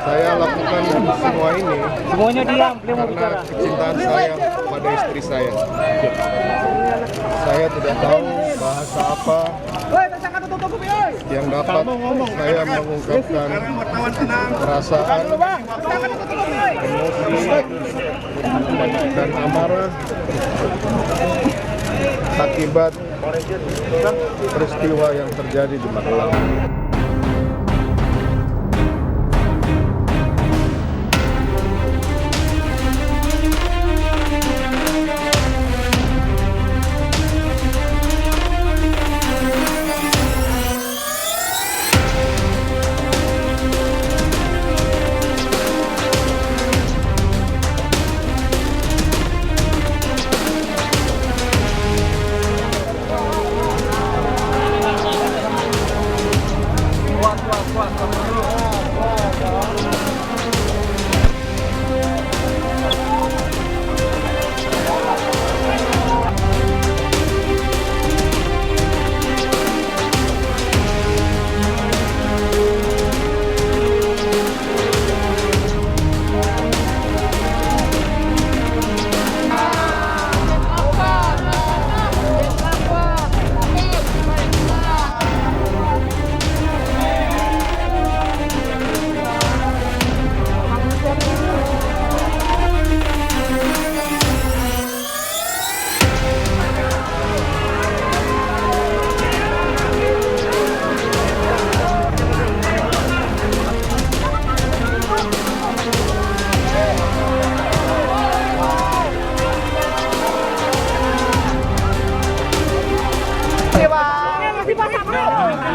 Saya lakukan semua ini Semuanya diam, beliau mau karena bicara. kecintaan saya pada istri saya. Saya tidak tahu bahasa apa yang dapat saya mengungkapkan perasaan, emosi, dan amarah akibat peristiwa yang terjadi di Magelang.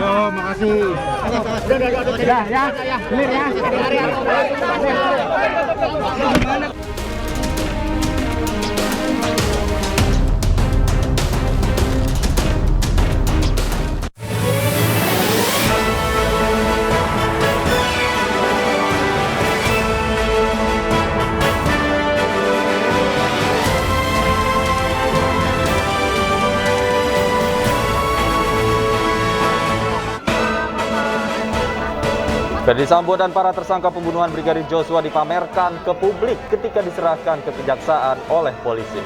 Halo, makasih. Ya, clear ya. Ferdi Sambo dan para tersangka pembunuhan Brigadir Joshua dipamerkan ke publik ketika diserahkan ke kejaksaan oleh polisi.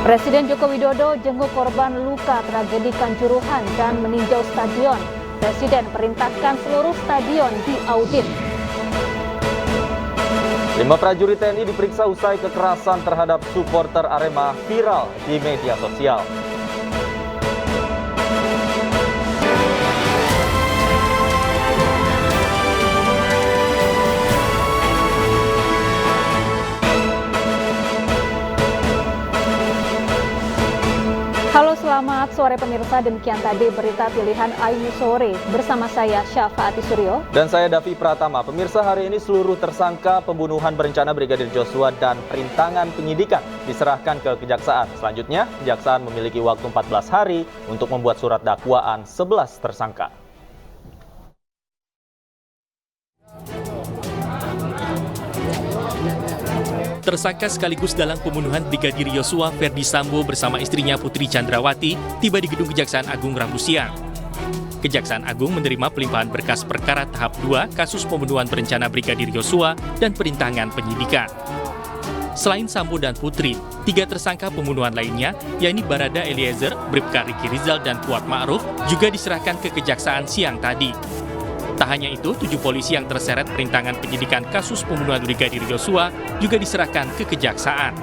Presiden Joko Widodo jenguk korban luka tragedi Kanjuruhan dan meninjau stadion. Presiden perintahkan seluruh stadion diaudit. 5 prajurit TNI diperiksa usai kekerasan terhadap supporter Arema viral di media sosial. Halo, selamat sore pemirsa. Demikian tadi berita pilihan Ayu Sore bersama saya Syafaati Suryo Dan saya Davi Pratama. Pemirsa, hari ini seluruh tersangka pembunuhan berencana Brigadir Joshua dan perintangan penyidikan diserahkan ke kejaksaan. Selanjutnya, kejaksaan memiliki waktu 14 hari untuk membuat surat dakwaan 11 tersangka. Tersangka sekaligus dalam pembunuhan Brigadir Joshua, Ferdi Sambo bersama istrinya Putri Chandrawati tiba di Gedung Kejaksaan Agung Rabu siang. Kejaksaan Agung menerima pelimpahan berkas perkara tahap 2 kasus pembunuhan berencana Brigadir Joshua dan perintangan penyidikan. Selain Sambo dan Putri, 3 tersangka pembunuhan lainnya, yakni Barada Eliezer, Bribka Riki Rizal, dan Kuat Ma'ruf, juga diserahkan ke kejaksaan siang tadi. Tak hanya itu, 7 polisi yang terseret perintangan penyidikan kasus pembunuhan Brigadir Joshua juga diserahkan ke kejaksaan.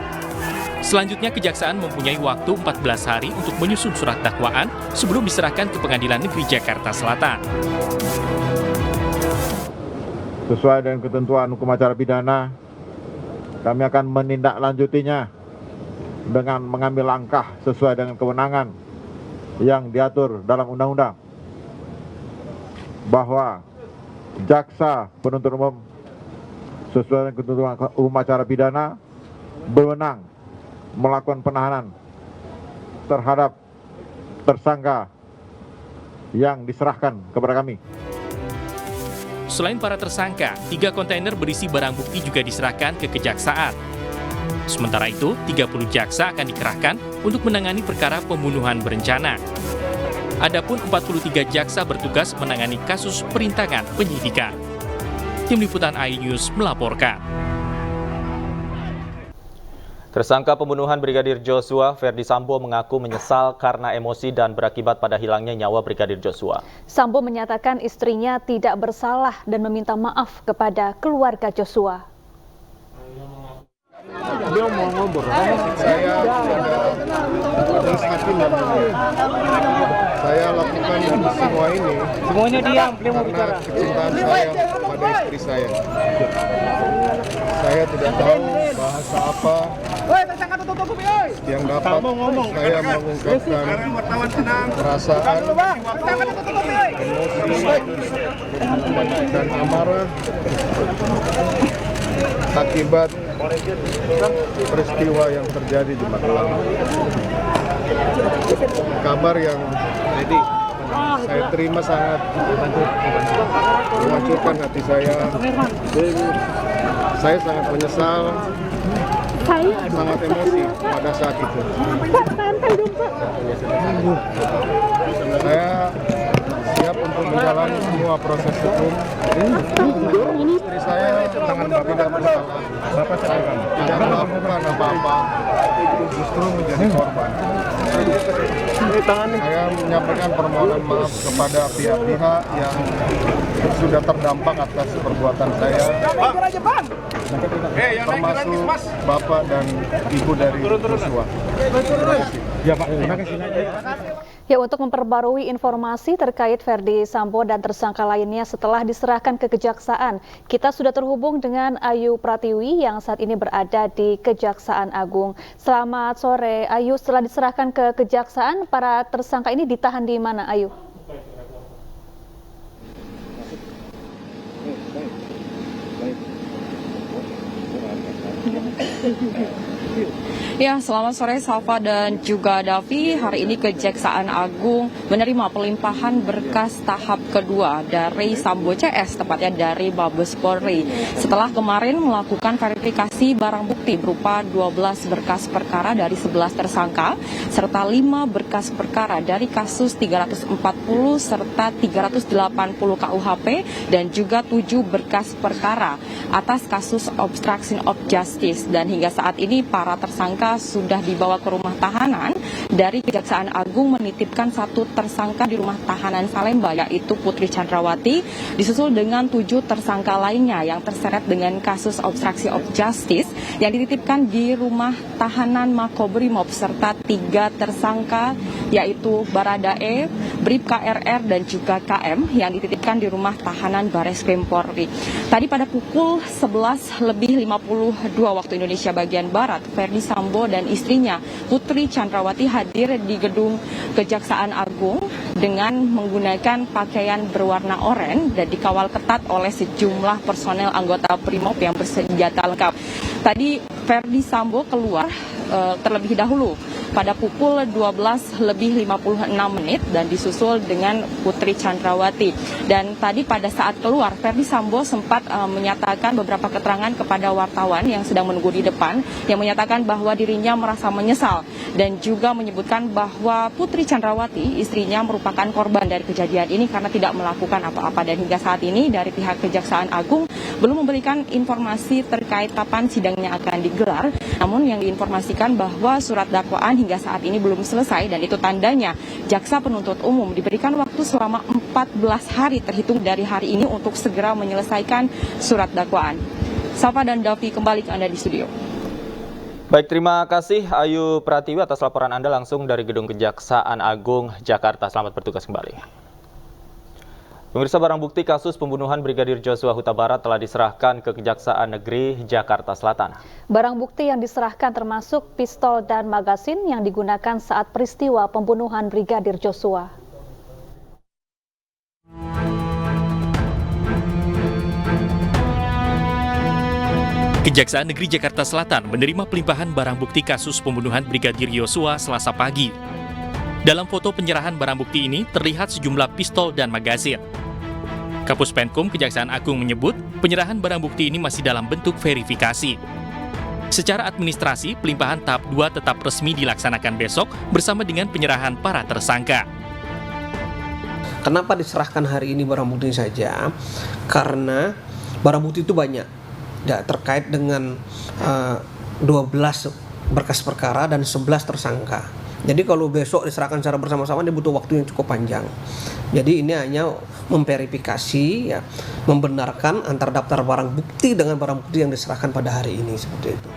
Selanjutnya, kejaksaan mempunyai waktu 14 hari untuk menyusun surat dakwaan sebelum diserahkan ke Pengadilan Negeri Jakarta Selatan. Sesuai dengan ketentuan hukum acara pidana, kami akan menindaklanjutinya dengan mengambil langkah sesuai dengan kewenangan yang diatur dalam undang-undang, bahwa jaksa penuntut umum sesuai dengan ketentuan hukum acara pidana berwenang melakukan penahanan terhadap tersangka yang diserahkan kepada kami. Selain para tersangka, 3 kontainer berisi barang bukti juga diserahkan ke kejaksaan. Sementara itu, 30 jaksa akan dikerahkan untuk menangani perkara pembunuhan berencana. Adapun 43 jaksa bertugas menangani kasus perintangan penyidikan. Tim Liputan iNews melaporkan. Tersangka pembunuhan Brigadir Joshua, Ferdi Sambo mengaku menyesal karena emosi dan berakibat pada hilangnya nyawa Brigadir Joshua. Sambo menyatakan istrinya tidak bersalah dan meminta maaf kepada keluarga Joshua. Dia mau ngobrol. Saya majelis hakim yang mulia. Saya lakukan semua ini Semuanya diam, beliau mau karena bicara. kecintaan saya pada istri saya. Saya tidak tahu bahasa apa yang dapat saya mengungkapkan perasaan, emosi, dan amarah akibat peristiwa yang terjadi di Magelang. Kabar yang saya terima sangat menghancurkan hati saya. Saya sangat menyesal, sangat emosi pada saat itu. Saya siap untuk menjalani semua proses hukum. Istri saya tidak bersalah, tidak melakukan apa-apa, justru menjadi korban. Saya menyampaikan permohonan maaf kepada pihak-pihak yang sudah terdampak atas perbuatan saya, termasuk bapak dan ibu dari Joshua. Ya Pak, terima kasih. Ya, untuk memperbarui informasi terkait Ferdi Sambo dan tersangka lainnya setelah diserahkan ke Kejaksaan, kita sudah terhubung dengan Ayu Pratiwi yang saat ini berada di Kejaksaan Agung. Selamat sore, Ayu. Setelah diserahkan ke Kejaksaan, para tersangka ini ditahan di mana, Ayu? Ya, selamat sore Salva dan juga Davi. Hari ini Kejaksaan Agung menerima pelimpahan berkas tahap kedua dari Sambo CS, tepatnya dari Mabes Polri. Setelah kemarin melakukan verifikasi barang bukti berupa 12 berkas perkara dari 11 tersangka, serta 5 berkas perkara dari kasus 340 serta 380 KUHP, dan juga 7 berkas perkara atas kasus obstruction of justice. Dan hingga saat ini para tersangka sudah dibawa ke rumah tahanan. Dari Kejaksaan Agung menitipkan 1 tersangka di rumah tahanan Salemba, yaitu Putri Chandrawati, disusul dengan 7 tersangka lainnya yang terseret dengan kasus obstruction of justice yang dititipkan di rumah tahanan Makobrimob, serta 3 tersangka yaitu Baradae, Bribka RR, dan juga KM yang dititipkan di rumah tahanan Bareskrim Polri. Tadi pada pukul 11:52 waktu Indonesia bagian Barat, Ferdi Sambo dan istrinya Putri Chandrawati hadir di gedung Kejaksaan Agung dengan menggunakan pakaian berwarna oranye dan dikawal ketat oleh sejumlah personel anggota Brimob yang bersenjata lengkap. Tadi Ferdi Sambo keluar terlebih dahulu pada pukul 12:56 dan disusul dengan Putri Chandrawati. Dan tadi pada saat keluar, Ferdi Sambo sempat menyatakan beberapa keterangan kepada wartawan yang sedang menunggu di depan, yang menyatakan bahwa dirinya merasa menyesal dan juga menyebutkan bahwa Putri Chandrawati, istrinya, merupakan korban dari kejadian ini karena tidak melakukan apa-apa. Dan hingga saat ini dari pihak Kejaksaan Agung belum memberikan informasi terkait kapan sidangnya akan digelar, namun yang diinformasikan bahwa surat dakwaan hingga saat ini belum selesai, dan itu tandanya jaksa penuntut umum diberikan waktu selama 14 hari terhitung dari hari ini untuk segera menyelesaikan surat dakwaan. Salva dan Davi, kembali ke Anda di studio. Baik, terima kasih Ayu Pratiwi atas laporan Anda langsung dari Gedung Kejaksaan Agung, Jakarta. Selamat bertugas kembali. Pemirsa, barang bukti kasus pembunuhan Brigadir Joshua Huta Barat telah diserahkan ke Kejaksaan Negeri Jakarta Selatan. Barang bukti yang diserahkan termasuk pistol dan magasin yang digunakan saat peristiwa pembunuhan Brigadir Joshua. Kejaksaan Negeri Jakarta Selatan menerima pelimpahan barang bukti kasus pembunuhan Brigadir Joshua Selasa pagi. Dalam foto penyerahan barang bukti ini terlihat sejumlah pistol dan magasin. Kapus Penkum Kejaksaan Agung menyebut penyerahan barang bukti ini masih dalam bentuk verifikasi. Secara administrasi, pelimpahan tahap 2 tetap resmi dilaksanakan besok bersama dengan penyerahan para tersangka. Kenapa diserahkan hari ini barang bukti saja? Karena barang bukti itu banyak, ya, terkait dengan 12 berkas perkara dan 11 tersangka. Jadi kalau besok diserahkan secara bersama-sama dia butuh waktu yang cukup panjang. Jadi ini hanya memverifikasi, ya, membenarkan antara daftar barang bukti dengan barang bukti yang diserahkan pada hari ini, seperti itu.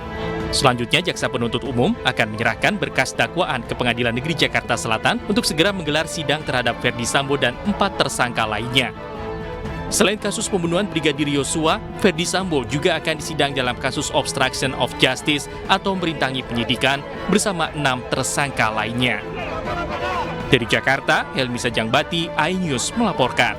Selanjutnya, Jaksa Penuntut Umum akan menyerahkan berkas dakwaan ke Pengadilan Negeri Jakarta Selatan untuk segera menggelar sidang terhadap Ferdi Sambo dan 4 tersangka lainnya. Selain kasus pembunuhan Brigadir Yosua, Ferdi Sambo juga akan disidang dalam kasus obstruction of justice atau merintangi penyidikan bersama 6 tersangka lainnya. Dari Jakarta, Helmi Sajangbati, iNews melaporkan.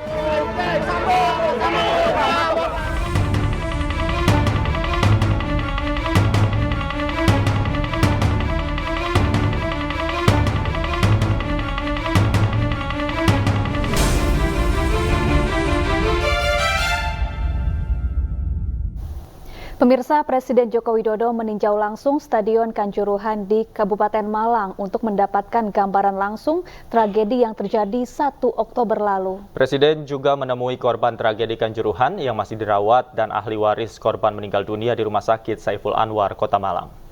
Pemirsa, Presiden Joko Widodo meninjau langsung Stadion Kanjuruhan di Kabupaten Malang untuk mendapatkan gambaran langsung tragedi yang terjadi 1 Oktober lalu. Presiden juga menemui korban tragedi Kanjuruhan yang masih dirawat dan ahli waris korban meninggal dunia di Rumah Sakit Saiful Anwar, Kota Malang.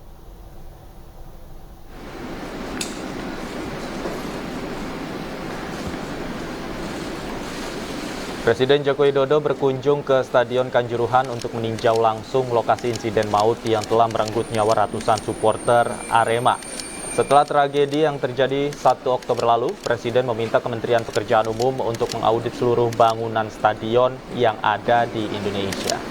Presiden Joko Widodo berkunjung ke Stadion Kanjuruhan untuk meninjau langsung lokasi insiden maut yang telah merenggut nyawa ratusan supporter Arema. Setelah tragedi yang terjadi 1 Oktober lalu, Presiden meminta Kementerian Pekerjaan Umum untuk mengaudit seluruh bangunan stadion yang ada di Indonesia.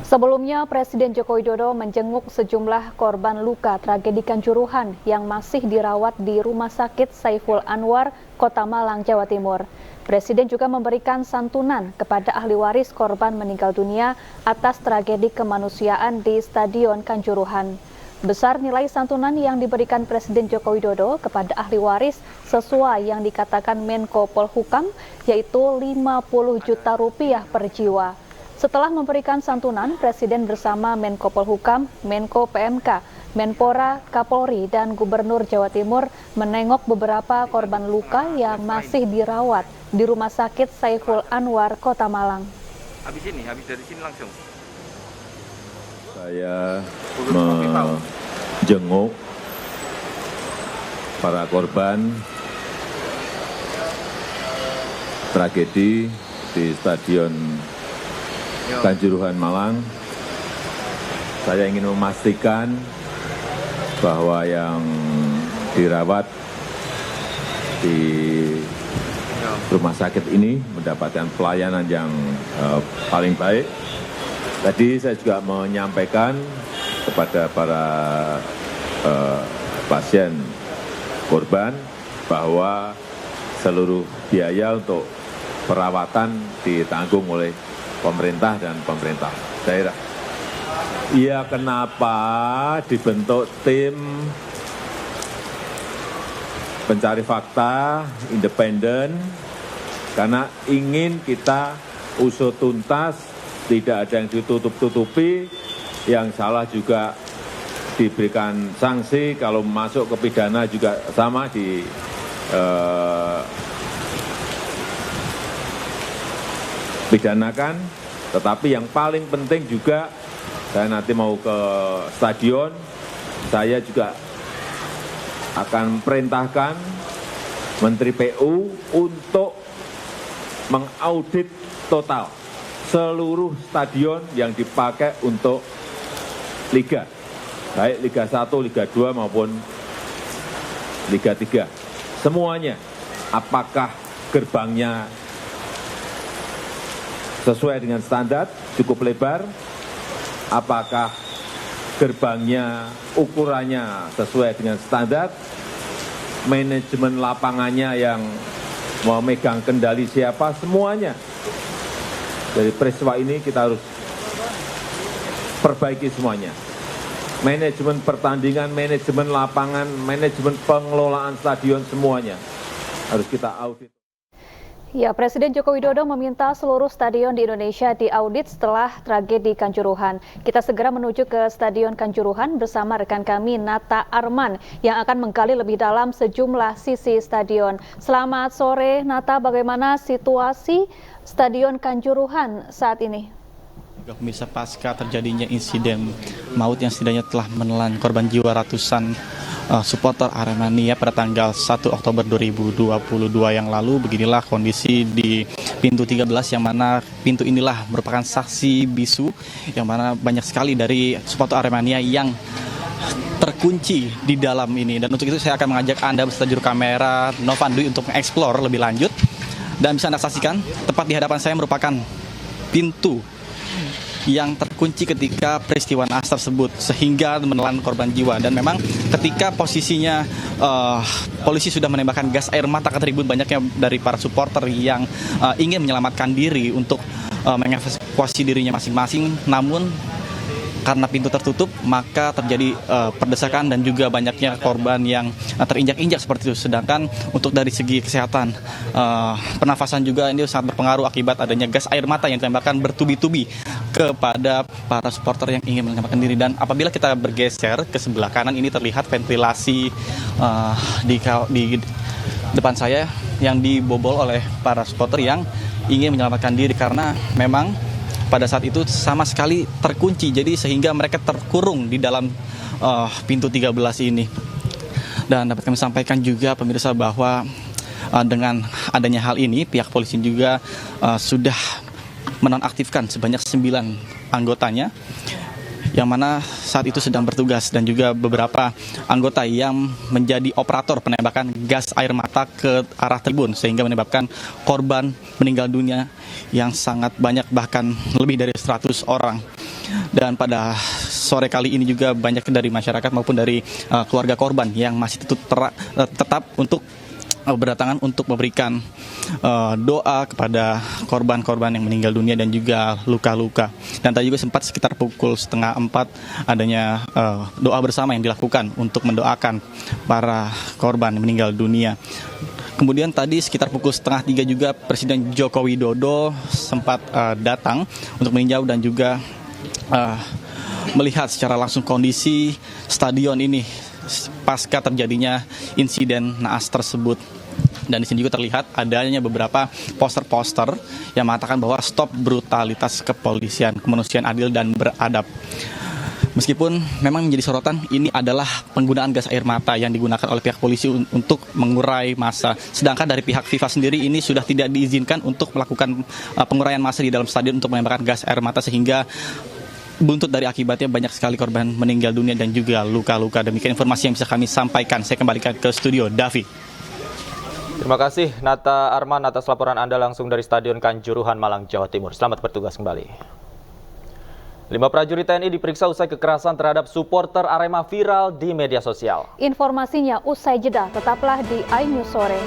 Sebelumnya, Presiden Joko Widodo menjenguk sejumlah korban luka tragedi Kanjuruhan yang masih dirawat di Rumah Sakit Saiful Anwar, Kota Malang, Jawa Timur. Presiden juga memberikan santunan kepada ahli waris korban meninggal dunia atas tragedi kemanusiaan di Stadion Kanjuruhan. Besar nilai santunan yang diberikan Presiden Joko Widodo kepada ahli waris sesuai yang dikatakan Menko Polhukam, yaitu 50 juta rupiah per jiwa. Setelah memberikan santunan, Presiden bersama Menko Polhukam, Menko PMK, Menpora, Kapolri, dan Gubernur Jawa Timur menengok beberapa korban luka yang masih dirawat di Rumah Sakit Saiful Anwar, Kota Malang. Habis dari sini langsung. Saya menjenguk para korban tragedi di Stadion Kanjuruhan Malang. Saya ingin memastikan bahwa yang dirawat di rumah sakit ini mendapatkan pelayanan yang paling baik. Tadi saya juga menyampaikan kepada para pasien korban bahwa seluruh biaya untuk perawatan ditanggung oleh pemerintah dan pemerintah daerah. Iya, kenapa dibentuk tim pencari fakta independen? Karena ingin kita usut tuntas, tidak ada yang ditutup-tutupi, yang salah juga diberikan sanksi, kalau masuk ke pidana juga sama pidanakan. Tetapi yang paling penting juga, saya nanti mau ke stadion, saya juga akan perintahkan Menteri PU untuk mengaudit total seluruh stadion yang dipakai untuk Liga, baik Liga 1, Liga 2 maupun Liga 3. Semuanya, apakah gerbangnya sesuai dengan standar, cukup lebar, apakah gerbangnya ukurannya sesuai dengan standar, manajemen lapangannya yang memegang kendali siapa, semuanya. Dari peristiwa ini kita harus perbaiki semuanya. Manajemen pertandingan, manajemen lapangan, manajemen pengelolaan stadion, semuanya. harus kita audit. Ya, Presiden Joko Widodo meminta seluruh stadion di Indonesia diaudit setelah tragedi Kanjuruhan. Kita segera menuju ke Stadion Kanjuruhan bersama rekan kami Nata Arman yang akan menggali lebih dalam sejumlah sisi stadion. Selamat sore Nata, bagaimana situasi Stadion Kanjuruhan saat ini? Pemirsa, pasca terjadinya insiden maut yang setidaknya telah menelan korban jiwa ratusan supporter Aremania pada tanggal 1 Oktober 2022 yang lalu, beginilah kondisi di pintu 13 yang mana pintu inilah merupakan saksi bisu yang mana banyak sekali dari supporter Aremania yang terkunci di dalam ini. Dan untuk itu saya akan mengajak Anda beserta juru kamera Novan Dwi untuk mengeksplor lebih lanjut. Dan bisa Anda saksikan tepat di hadapan saya merupakan pintu yang terkunci ketika peristiwa naas tersebut sehingga menelan korban jiwa. Dan memang ketika posisinya polisi sudah menembakkan gas air mata ke tribun, banyaknya dari para supporter yang ingin menyelamatkan diri untuk mengevakuasi dirinya masing-masing, namun karena pintu tertutup maka terjadi perdesakan dan juga banyaknya korban yang terinjak-injak seperti itu. Sedangkan untuk dari segi kesehatan pernafasan juga ini sangat berpengaruh akibat adanya gas air mata yang ditembakkan bertubi-tubi kepada para supporter yang ingin menyelamatkan diri. Dan apabila kita bergeser ke sebelah kanan, ini terlihat ventilasi di depan saya yang dibobol oleh para supporter yang ingin menyelamatkan diri karena memang pada saat itu sama sekali terkunci, jadi sehingga mereka terkurung di dalam pintu 13 ini. Dan dapat kami sampaikan juga pemirsa bahwa dengan adanya hal ini pihak polisi juga sudah menonaktifkan sebanyak 9 anggotanya yang mana saat itu sedang bertugas, dan juga beberapa anggota yang menjadi operator penembakan gas air mata ke arah tribun sehingga menyebabkan korban meninggal dunia yang sangat banyak, bahkan lebih dari 100 orang. Dan pada sore kali ini juga banyak dari masyarakat maupun dari keluarga korban yang masih tetap untuk berdatangan untuk memberikan doa kepada korban-korban yang meninggal dunia dan juga luka-luka. Dan tadi juga sempat sekitar pukul 3:30 adanya doa bersama yang dilakukan untuk mendoakan para korban yang meninggal dunia. Kemudian tadi sekitar pukul 2:30 juga Presiden Joko Widodo sempat datang untuk meninjau dan juga melihat secara langsung kondisi stadion ini pasca terjadinya insiden naas tersebut. Dan di sini juga terlihat adanya beberapa poster-poster yang mengatakan bahwa stop brutalitas kepolisian, kemanusiaan adil dan beradab. Meskipun memang menjadi sorotan, ini adalah penggunaan gas air mata yang digunakan oleh pihak polisi untuk mengurai massa. Sedangkan dari pihak FIFA sendiri ini sudah tidak diizinkan untuk melakukan penguraian massa di dalam stadion untuk menembakkan gas air mata, sehingga buntut dari akibatnya banyak sekali korban meninggal dunia dan juga luka-luka. Demikian informasi yang bisa kami sampaikan. Saya kembalikan ke studio, Davi. Terima kasih Nata Arman atas laporan Anda langsung dari Stadion Kanjuruhan, Malang, Jawa Timur. Selamat bertugas kembali. 5 prajurit TNI diperiksa usai kekerasan terhadap supporter Arema viral di media sosial. Informasinya usai jeda, tetaplah di iNews Sore.